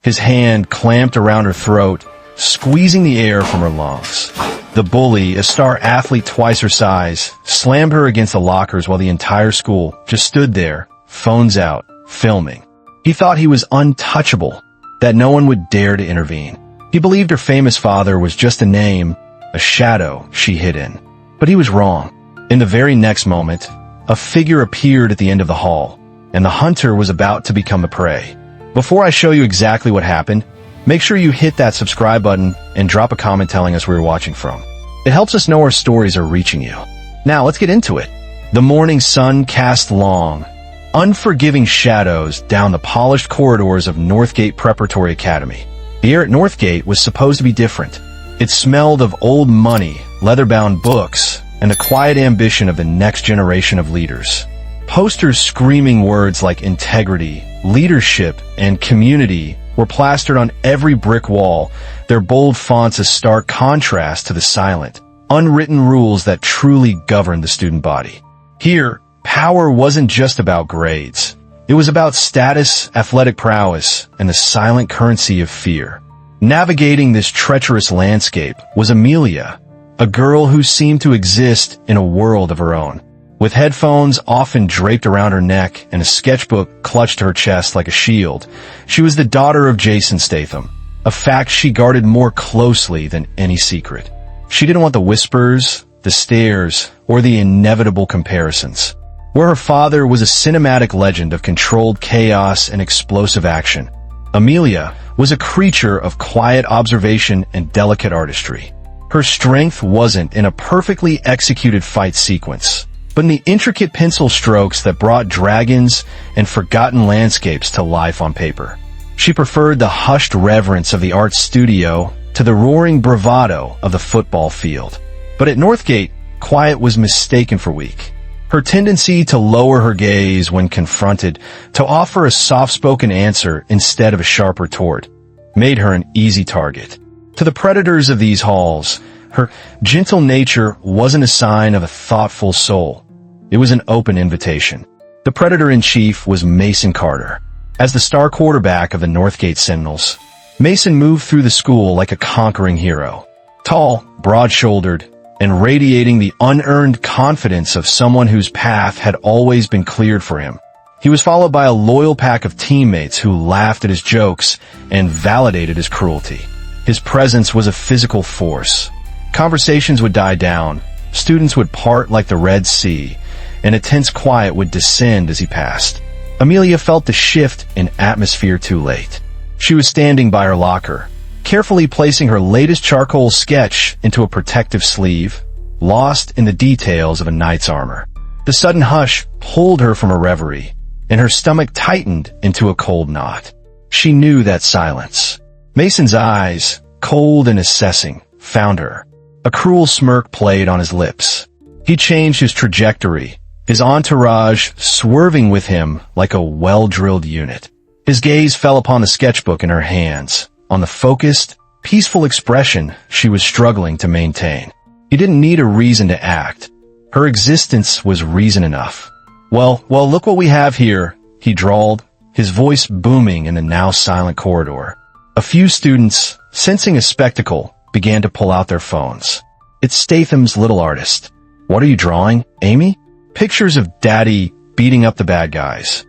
his hand clamped around her throat, squeezing the air from her lungs. The bully, a star athlete twice her size, slammed her against the lockers while the entire school just stood there, phones out, filming. He thought he was untouchable, that no one would dare to intervene. He believed her famous father was just a name, a shadow she hid in. But he was wrong. In the very next moment, a figure appeared at the end of the hall, and the hunter was about to become a prey. Before I show you exactly what happened, make sure you hit that subscribe button and drop a comment telling us where you're watching from. It helps us know our stories are reaching you. Now, let's get into it. The morning sun cast long, unforgiving shadows down the polished corridors of Northgate Preparatory Academy. The air at Northgate was supposed to be different. It smelled of old money, leather-bound books, and the quiet ambition of the next generation of leaders. Posters screaming words like integrity, leadership, and community were plastered on every brick wall, their bold fonts a stark contrast to the silent, unwritten rules that truly governed the student body. Here, power wasn't just about grades. It was about status, athletic prowess, and the silent currency of fear. Navigating this treacherous landscape was Amelia, a girl who seemed to exist in a world of her own. With headphones often draped around her neck and a sketchbook clutched to her chest like a shield, she was the daughter of Jason Statham, a fact she guarded more closely than any secret. She didn't want the whispers, the stares, or the inevitable comparisons. Where her father was a cinematic legend of controlled chaos and explosive action, Amelia was a creature of quiet observation and delicate artistry. Her strength wasn't in a perfectly executed fight sequence, but in the intricate pencil strokes that brought dragons and forgotten landscapes to life on paper. She preferred the hushed reverence of the art studio to the roaring bravado of the football field. But at Northgate, quiet was mistaken for weak. Her tendency to lower her gaze when confronted, to offer a soft-spoken answer instead of a sharp retort, made her an easy target. To the predators of these halls, her gentle nature wasn't a sign of a thoughtful soul. It was an open invitation. The predator-in-chief was Mason Carter. As the star quarterback of the Northgate Seminoles, Mason moved through the school like a conquering hero. Tall, broad-shouldered, and radiating the unearned confidence of someone whose path had always been cleared for him. He was followed by a loyal pack of teammates who laughed at his jokes and validated his cruelty. His presence was a physical force. Conversations would die down, students would part like the Red Sea, and a tense quiet would descend as he passed. Amelia felt the shift in atmosphere too late. She was standing by her locker, carefully placing her latest charcoal sketch into a protective sleeve, lost in the details of a knight's armor. The sudden hush pulled her from her reverie, and her stomach tightened into a cold knot. She knew that silence. Mason's eyes, cold and assessing, found her. A cruel smirk played on his lips. He changed his trajectory, his entourage swerving with him like a well-drilled unit. His gaze fell upon the sketchbook in her hands, on the focused, peaceful expression she was struggling to maintain. He didn't need a reason to act. Her existence was reason enough. Well, look what we have here, he drawled, his voice booming in the now silent corridor. A few students, sensing a spectacle, began to pull out their phones. It's Statham's little artist. What are you drawing, Amy? Pictures of Daddy beating up the bad guys.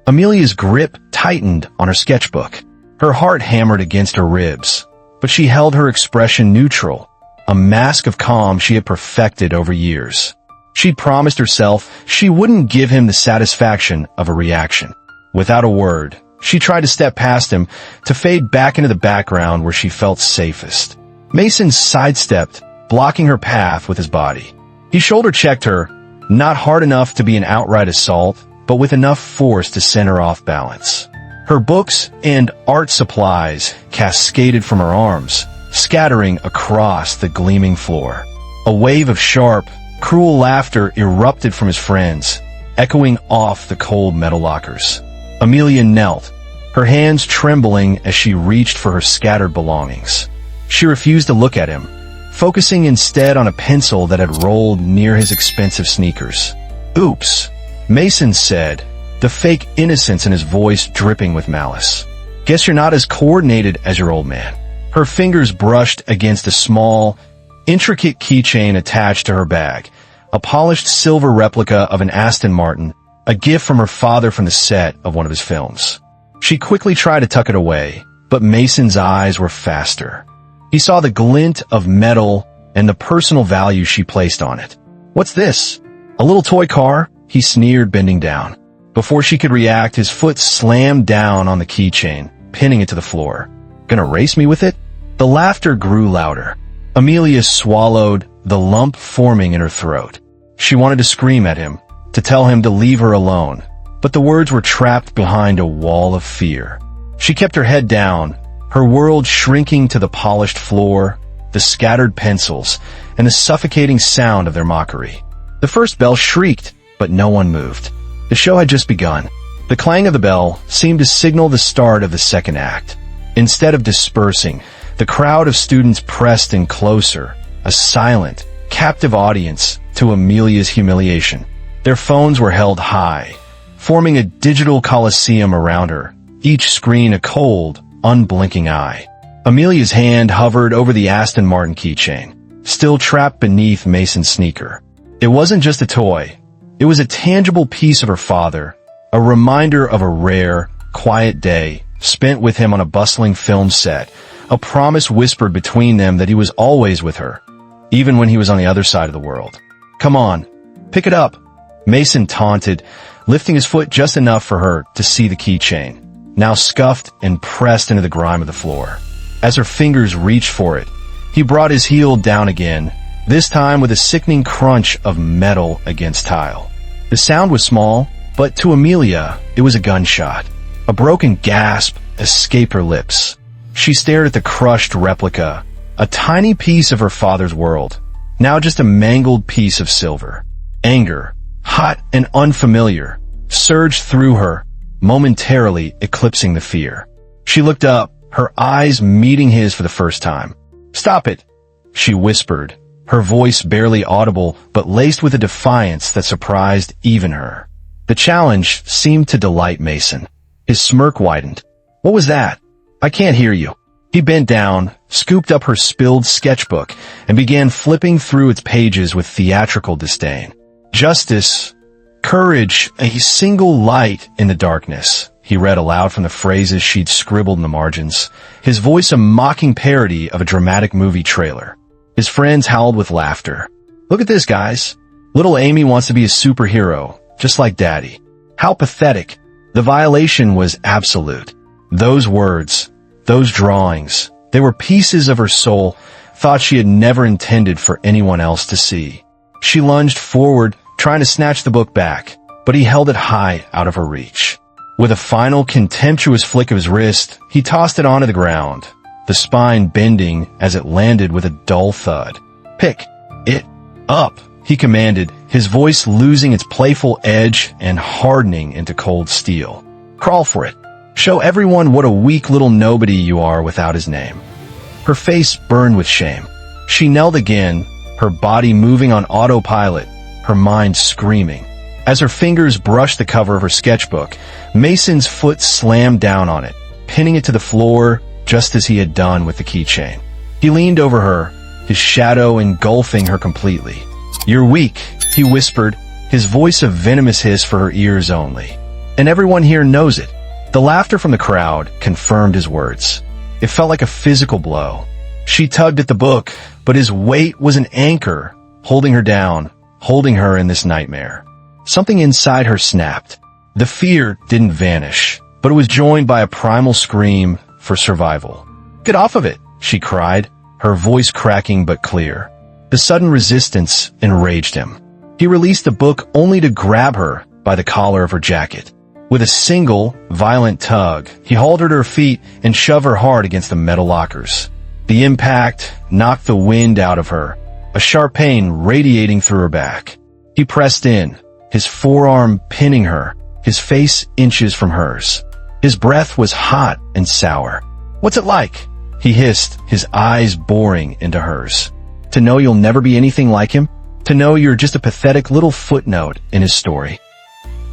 Amelia's grip tightened on her sketchbook. Her heart hammered against her ribs, but she held her expression neutral, a mask of calm she had perfected over years. She'd promised herself she wouldn't give him the satisfaction of a reaction. Without a word, she tried to step past him, to fade back into the background where she felt safest. Mason sidestepped, blocking her path with his body. He shoulder-checked her, not hard enough to be an outright assault, but with enough force to send her off balance. Her books and art supplies cascaded from her arms, scattering across the gleaming floor. A wave of sharp, cruel laughter erupted from his friends, echoing off the cold metal lockers. Amelia knelt, her hands trembling as she reached for her scattered belongings. She refused to look at him, focusing instead on a pencil that had rolled near his expensive sneakers. "Oops," Mason said, the fake innocence in his voice dripping with malice. Guess you're not as coordinated as your old man. Her fingers brushed against a small, intricate keychain attached to her bag, a polished silver replica of an Aston Martin, a gift from her father from the set of one of his films. She quickly tried to tuck it away, but Mason's eyes were faster. He saw the glint of metal and the personal value she placed on it. "What's this? A little toy car?" he sneered, bending down. Before she could react, his foot slammed down on the keychain, pinning it to the floor. "Gonna race me with it?" The laughter grew louder. Amelia swallowed, the lump forming in her throat. She wanted to scream at him, to tell him to leave her alone, but the words were trapped behind a wall of fear. She kept her head down, her world shrinking to the polished floor, the scattered pencils, and the suffocating sound of their mockery. The first bell shrieked, but no one moved. The show had just begun. The clang of the bell seemed to signal the start of the second act. Instead of dispersing, the crowd of students pressed in closer, a silent, captive audience to Amelia's humiliation. Their phones were held high, forming a digital coliseum around her, each screen a cold, unblinking eye. Amelia's hand hovered over the Aston Martin keychain, still trapped beneath Mason's sneaker. It wasn't just a toy. It was a tangible piece of her father, a reminder of a rare, quiet day spent with him on a bustling film set, a promise whispered between them that he was always with her, even when he was on the other side of the world. "Come on, pick it up," Mason taunted, lifting his foot just enough for her to see the keychain, now scuffed and pressed into the grime of the floor. As her fingers reached for it, he brought his heel down again, this time with a sickening crunch of metal against tile. The sound was small, but to Amelia, it was a gunshot. A broken gasp escaped her lips. She stared at the crushed replica, a tiny piece of her father's world, now just a mangled piece of silver. Anger, hot and unfamiliar, surged through her, momentarily eclipsing the fear. She looked up, her eyes meeting his for the first time. "Stop it," she whispered, her voice barely audible but laced with a defiance that surprised even her. The challenge seemed to delight Mason. His smirk widened. "What was that? I can't hear you." He bent down, scooped up her spilled sketchbook, and began flipping through its pages with theatrical disdain. "Justice, courage, a single light in the darkness," he read aloud from the phrases she'd scribbled in the margins, his voice a mocking parody of a dramatic movie trailer. His friends howled with laughter. "Look at this, guys. Little Amy wants to be a superhero, just like Daddy. How pathetic." The violation was absolute. Those words, those drawings, they were pieces of her soul, thoughts she had never intended for anyone else to see. She lunged forward, trying to snatch the book back, but he held it high out of her reach. With a final contemptuous flick of his wrist, he tossed it onto the ground, the spine bending as it landed with a dull thud. "Pick it up," he commanded, his voice losing its playful edge and hardening into cold steel. "Crawl for it. Show everyone what a weak little nobody you are without his name." Her face burned with shame. She knelt again, her body moving on autopilot, her mind screaming. As her fingers brushed the cover of her sketchbook, Mason's foot slammed down on it, pinning it to the floor just as he had done with the keychain. He leaned over her, his shadow engulfing her completely. "You're weak," he whispered, his voice a venomous hiss for her ears only. "And everyone here knows it." The laughter from the crowd confirmed his words. It felt like a physical blow. She tugged at the book, but his weight was an anchor, holding her down, holding her in this nightmare. Something inside her snapped. The fear didn't vanish, but it was joined by a primal scream for survival. "Get off of it," she cried, her voice cracking but clear. The sudden resistance enraged him. He released the book only to grab her by the collar of her jacket. With a single, violent tug, he hauled her to her feet and shoved her hard against the metal lockers. The impact knocked the wind out of her, a sharp pain radiating through her back. He pressed in, his forearm pinning her, his face inches from hers. His breath was hot and sour. "What's it like?" he hissed, his eyes boring into hers. "To know you'll never be anything like him? To know you're just a pathetic little footnote in his story?"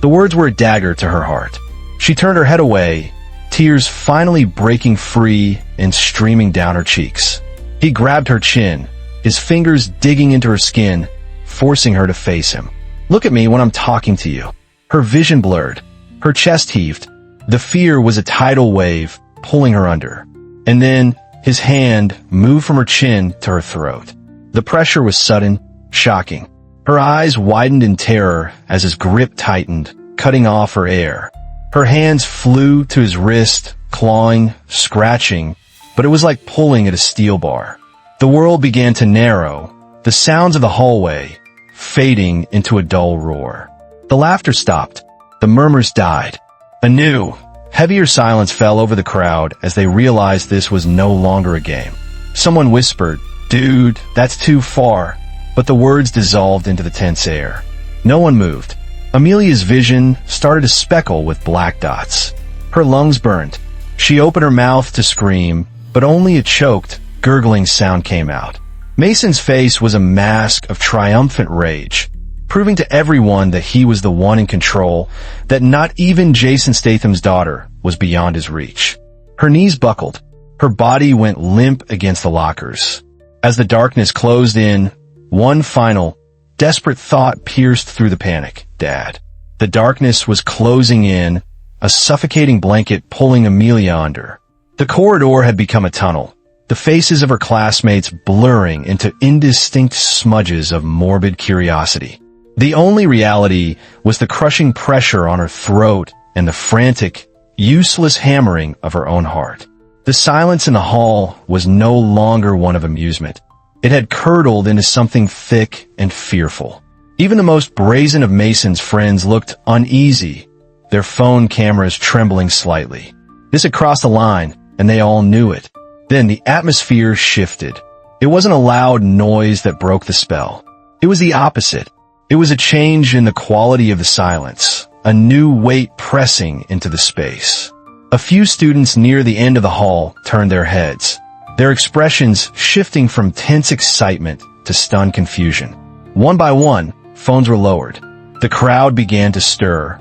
The words were a dagger to her heart. She turned her head away, tears finally breaking free and streaming down her cheeks. He grabbed her chin, his fingers digging into her skin, forcing her to face him. "Look at me when I'm talking to you." Her vision blurred. Her chest heaved. The fear was a tidal wave, pulling her under. And then, his hand moved from her chin to her throat. The pressure was sudden, shocking. Her eyes widened in terror as his grip tightened, cutting off her air. Her hands flew to his wrist, clawing, scratching, but it was like pulling at a steel bar. The world began to narrow, the sounds of the hallway fading into a dull roar. The laughter stopped. The murmurs died. A new, heavier silence fell over the crowd as they realized this was no longer a game. Someone whispered, "Dude, that's too far," but the words dissolved into the tense air. No one moved. Amelia's vision started to speckle with black dots. Her lungs burned. She opened her mouth to scream, but only a choked, gurgling sound came out. Mason's face was a mask of triumphant rage, proving to everyone that he was the one in control, that not even Jason Statham's daughter was beyond his reach. Her knees buckled. Her body went limp against the lockers. As the darkness closed in, one final, desperate thought pierced through the panic. Dad. The darkness was closing in, a suffocating blanket pulling Amelia under. The corridor had become a tunnel, the faces of her classmates blurring into indistinct smudges of morbid curiosity. The only reality was the crushing pressure on her throat and the frantic, useless hammering of her own heart. The silence in the hall was no longer one of amusement. It had curdled into something thick and fearful. Even the most brazen of Mason's friends looked uneasy, their phone cameras trembling slightly. This had crossed the line, and they all knew it. Then the atmosphere shifted. It wasn't a loud noise that broke the spell. It was the opposite. It was a change in the quality of the silence, a new weight pressing into the space. A few students near the end of the hall turned their heads, their expressions shifting from tense excitement to stunned confusion. One by one, phones were lowered. The crowd began to stir,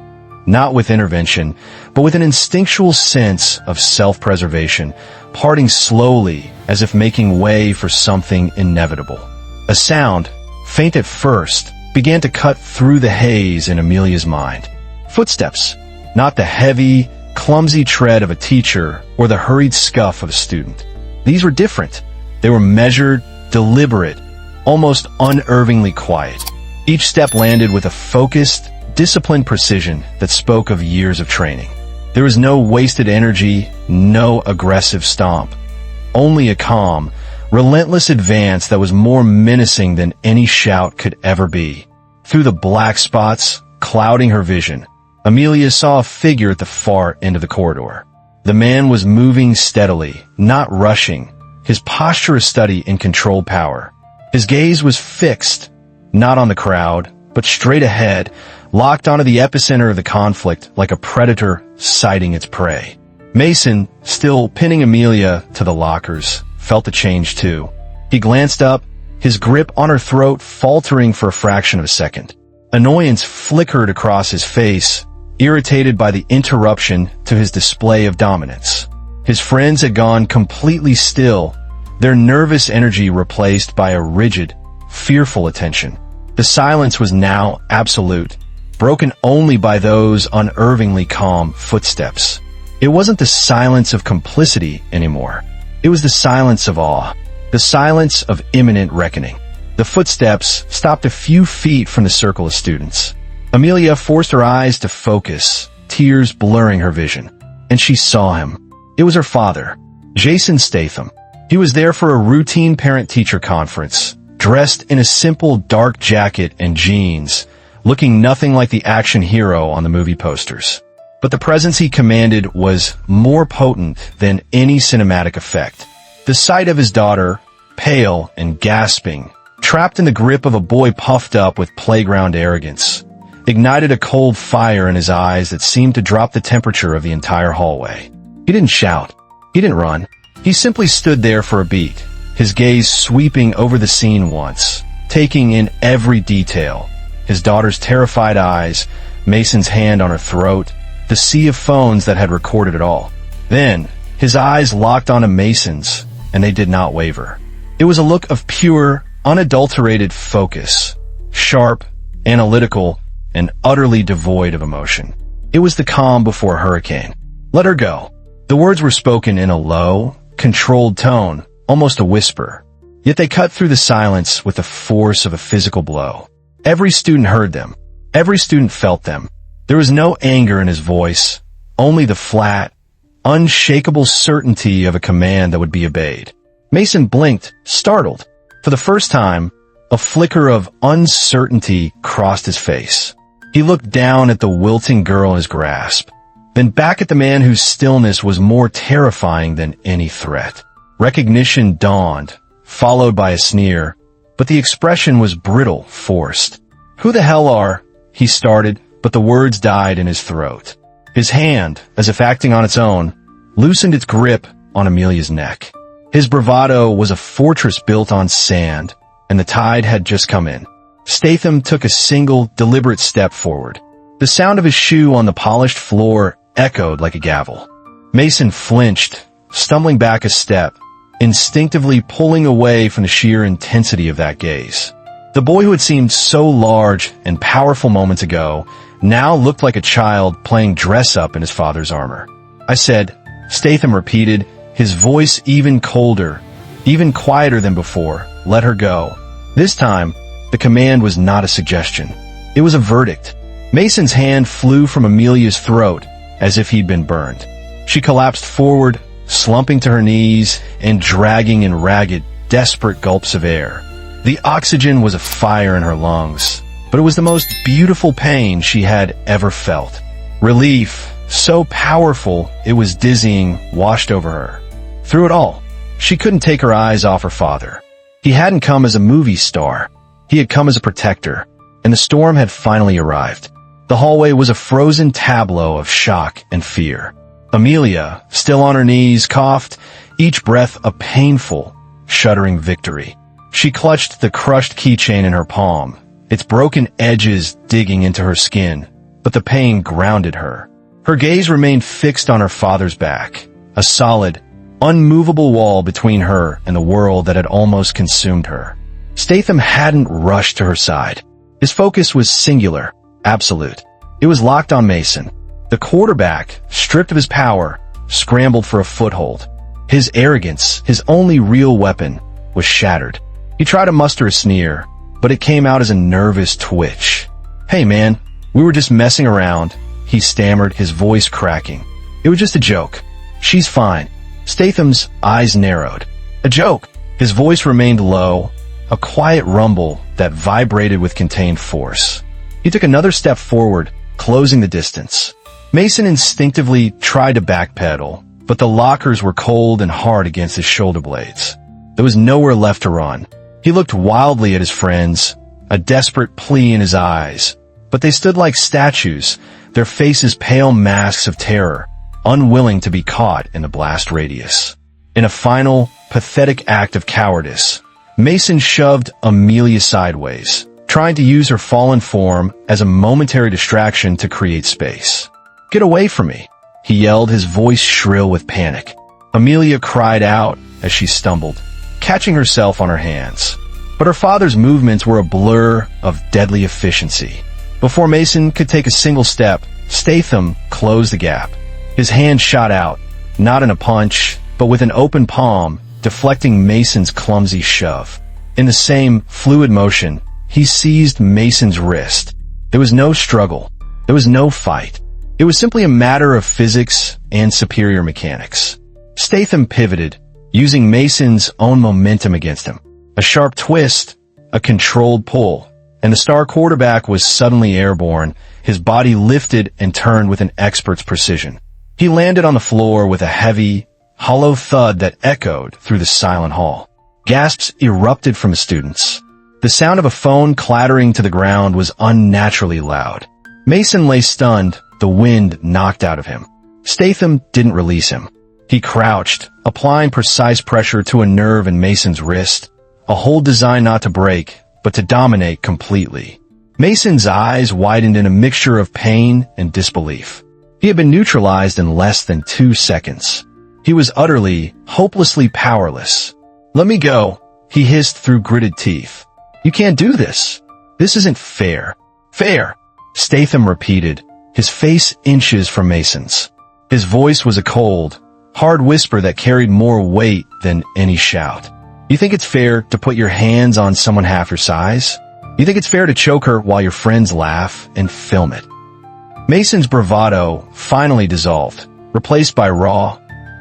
not with intervention, but with an instinctual sense of self-preservation, parting slowly as if making way for something inevitable. A sound, faint at first, began to cut through the haze in Amelia's mind. Footsteps, not the heavy, clumsy tread of a teacher or the hurried scuff of a student. These were different. They were measured, deliberate, almost unnervingly quiet. Each step landed with a focused, disciplined precision that spoke of years of training. There was no wasted energy, no aggressive stomp. Only a calm, relentless advance that was more menacing than any shout could ever be. Through the black spots clouding her vision, Amelia saw a figure at the far end of the corridor. The man was moving steadily, not rushing, his posture a study in controlled power. His gaze was fixed, not on the crowd, but straight ahead, locked onto the epicenter of the conflict like a predator sighting its prey. Mason, still pinning Amelia to the lockers, felt the change too. He glanced up, his grip on her throat faltering for a fraction of a second. Annoyance flickered across his face, irritated by the interruption to his display of dominance. His friends had gone completely still, their nervous energy replaced by a rigid, fearful attention. The silence was now absolute, broken only by those unnervingly calm footsteps. It wasn't the silence of complicity anymore. It was the silence of awe, the silence of imminent reckoning. The footsteps stopped a few feet from the circle of students. Amelia forced her eyes to focus, tears blurring her vision, and she saw him. It was her father, Jason Statham. He was there for a routine parent-teacher conference, dressed in a simple dark jacket and jeans, looking nothing like the action hero on the movie posters. But the presence he commanded was more potent than any cinematic effect. The sight of his daughter, pale and gasping, trapped in the grip of a boy puffed up with playground arrogance, ignited a cold fire in his eyes that seemed to drop the temperature of the entire hallway. He didn't shout. He didn't run. He simply stood there for a beat, his gaze sweeping over the scene once, taking in every detail. His daughter's terrified eyes, Mason's hand on her throat, the sea of phones that had recorded it all. Then, his eyes locked onto Mason's, and they did not waver. It was a look of pure, unadulterated focus, sharp, analytical, and utterly devoid of emotion. It was the calm before a hurricane. "Let her go." The words were spoken in a low, controlled tone, almost a whisper. Yet they cut through the silence with the force of a physical blow. Every student heard them. Every student felt them. There was no anger in his voice, only the flat, unshakable certainty of a command that would be obeyed. Mason blinked, startled. For the first time, a flicker of uncertainty crossed his face. He looked down at the wilting girl in his grasp, then back at the man whose stillness was more terrifying than any threat. Recognition dawned, followed by a sneer, but the expression was brittle, forced. "Who the hell are—" he started, but the words died in his throat. His hand, as if acting on its own, loosened its grip on Amelia's neck. His bravado was a fortress built on sand, and the tide had just come in. Statham took a single, deliberate step forward. The sound of his shoe on the polished floor echoed like a gavel. Mason flinched, stumbling back a step, instinctively pulling away from the sheer intensity of that gaze. The boy who had seemed so large and powerful moments ago now looked like a child playing dress-up in his father's armor. "I said," Statham repeated, his voice even colder, even quieter than before, "let her go." This time, the command was not a suggestion. It was a verdict. Mason's hand flew from Amelia's throat as if he'd been burned. She collapsed forward, slumping to her knees and dragging in ragged, desperate gulps of air. The oxygen was a fire in her lungs, but it was the most beautiful pain she had ever felt. Relief, so powerful it was dizzying, washed over her. Through it all, she couldn't take her eyes off her father. He hadn't come as a movie star. He had come as a protector, and the storm had finally arrived. The hallway was a frozen tableau of shock and fear. Amelia, still on her knees, coughed, each breath a painful, shuddering victory. She clutched the crushed keychain in her palm, its broken edges digging into her skin, but the pain grounded her. Her gaze remained fixed on her father's back, a solid, unmovable wall between her and the world that had almost consumed her. Statham hadn't rushed to her side. His focus was singular, absolute. It was locked on Mason. The quarterback, stripped of his power, scrambled for a foothold. His arrogance, his only real weapon, was shattered. He tried to muster a sneer, but it came out as a nervous twitch. "Hey man, we were just messing around," he stammered, his voice cracking. "It was just a joke. She's fine." Statham's eyes narrowed. "A joke?" His voice remained low, a quiet rumble that vibrated with contained force. He took another step forward, closing the distance. Mason instinctively tried to backpedal, but the lockers were cold and hard against his shoulder blades. There was nowhere left to run. He looked wildly at his friends, a desperate plea in his eyes, but they stood like statues, their faces pale masks of terror, unwilling to be caught in the blast radius. In a final, pathetic act of cowardice, Mason shoved Amelia sideways, trying to use her fallen form as a momentary distraction to create space. "Get away from me," he yelled, his voice shrill with panic. Amelia cried out as she stumbled, catching herself on her hands. But her father's movements were a blur of deadly efficiency. Before Mason could take a single step, Statham closed the gap. His hand shot out, not in a punch, but with an open palm, deflecting Mason's clumsy shove. In the same fluid motion, he seized Mason's wrist. There was no struggle. There was no fight. It was simply a matter of physics and superior mechanics. Statham pivoted, using Mason's own momentum against him. A sharp twist, a controlled pull, and the star quarterback was suddenly airborne, his body lifted and turned with an expert's precision. He landed on the floor with a heavy, hollow thud that echoed through the silent hall. Gasps erupted from the students. The sound of a phone clattering to the ground was unnaturally loud. Mason lay stunned, the wind knocked out of him. Statham didn't release him. He crouched, applying precise pressure to a nerve in Mason's wrist, a hold designed not to break, but to dominate completely. Mason's eyes widened in a mixture of pain and disbelief. He had been neutralized in less than 2 seconds. He was utterly, hopelessly powerless. "Let me go," he hissed through gritted teeth. "You can't do this. This isn't fair." "Fair," Statham repeated, his face inches from Mason's. His voice was a cold, hard whisper that carried more weight than any shout. "You think it's fair to put your hands on someone half your size? You think it's fair to choke her while your friends laugh and film it?" Mason's bravado finally dissolved, replaced by raw,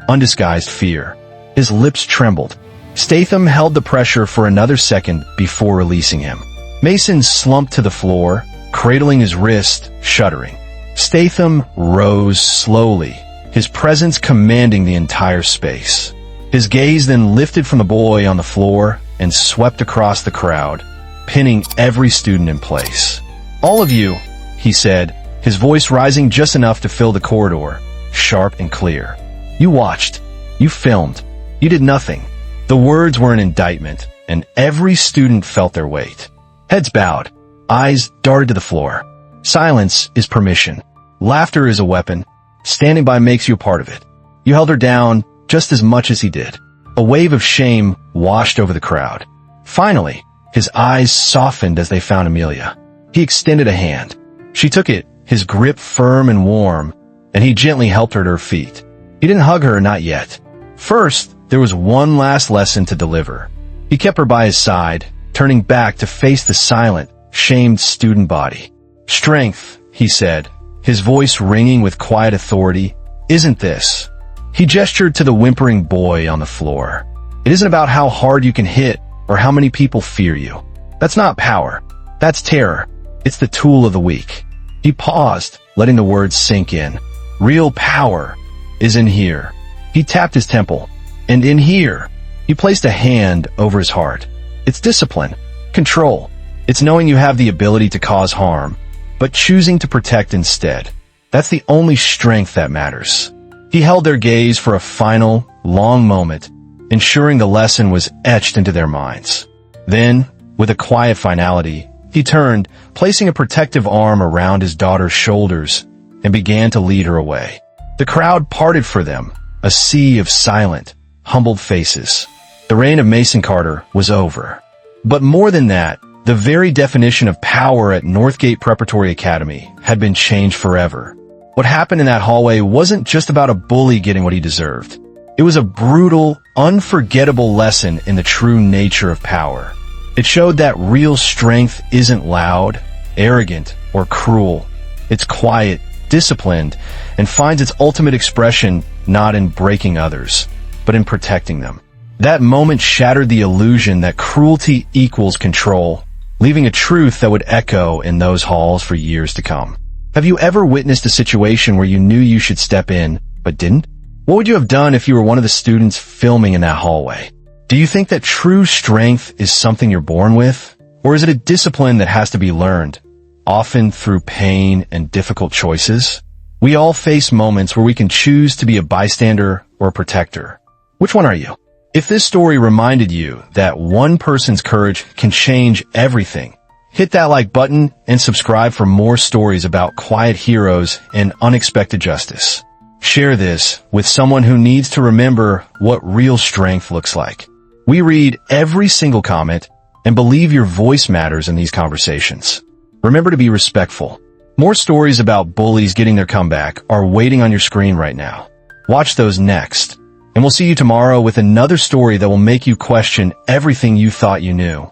undisguised fear. His lips trembled. Statham held the pressure for another second before releasing him. Mason slumped to the floor, cradling his wrist, shuddering. Statham rose slowly, his presence commanding the entire space. His gaze then lifted from the boy on the floor and swept across the crowd, pinning every student in place. "All of you," he said, his voice rising just enough to fill the corridor, sharp and clear. "You watched. You filmed. You did nothing." The words were an indictment, and every student felt their weight. Heads bowed, eyes darted to the floor. Silence is permission. Laughter is a weapon. Standing by makes you a part of it. You held her down just as much as he did. A wave of shame washed over the crowd. Finally, his eyes softened as they found Amelia. He extended a hand. She took it, his grip firm and warm, and he gently helped her to her feet. He didn't hug her, not yet. First, there was one last lesson to deliver. He kept her by his side, turning back to face the silent, shamed student body. "Strength," he said, his voice ringing with quiet authority, "isn't this?" He gestured to the whimpering boy on the floor. "It isn't about how hard you can hit or how many people fear you. That's not power. That's terror. It's the tool of the weak." He paused, letting the words sink in. "Real power is in here." He tapped his temple. "And in here." He placed a hand over his heart. "It's discipline, control. It's knowing you have the ability to cause harm, but choosing to protect instead. That's the only strength that matters." He held their gaze for a final, long moment, ensuring the lesson was etched into their minds. Then, with a quiet finality, he turned, placing a protective arm around his daughter's shoulders, and began to lead her away. The crowd parted for them, a sea of silent, humbled faces. The reign of Mason Carter was over. But more than that, the very definition of power at Northgate Preparatory Academy had been changed forever. What happened in that hallway wasn't just about a bully getting what he deserved. It was a brutal, unforgettable lesson in the true nature of power. It showed that real strength isn't loud, arrogant, or cruel. It's quiet, disciplined, and finds its ultimate expression not in breaking others, but in protecting them. That moment shattered the illusion that cruelty equals control, leaving a truth that would echo in those halls for years to come. Have you ever witnessed a situation where you knew you should step in, but didn't? What would you have done if you were one of the students filming in that hallway? Do you think that true strength is something you're born with? Or is it a discipline that has to be learned, often through pain and difficult choices? We all face moments where we can choose to be a bystander or a protector. Which one are you? If this story reminded you that one person's courage can change everything, hit that like button and subscribe for more stories about quiet heroes and unexpected justice. Share this with someone who needs to remember what real strength looks like. We read every single comment and believe your voice matters in these conversations. Remember to be respectful. More stories about bullies getting their comeback are waiting on your screen right now. Watch those next. And we'll see you tomorrow with another story that will make you question everything you thought you knew.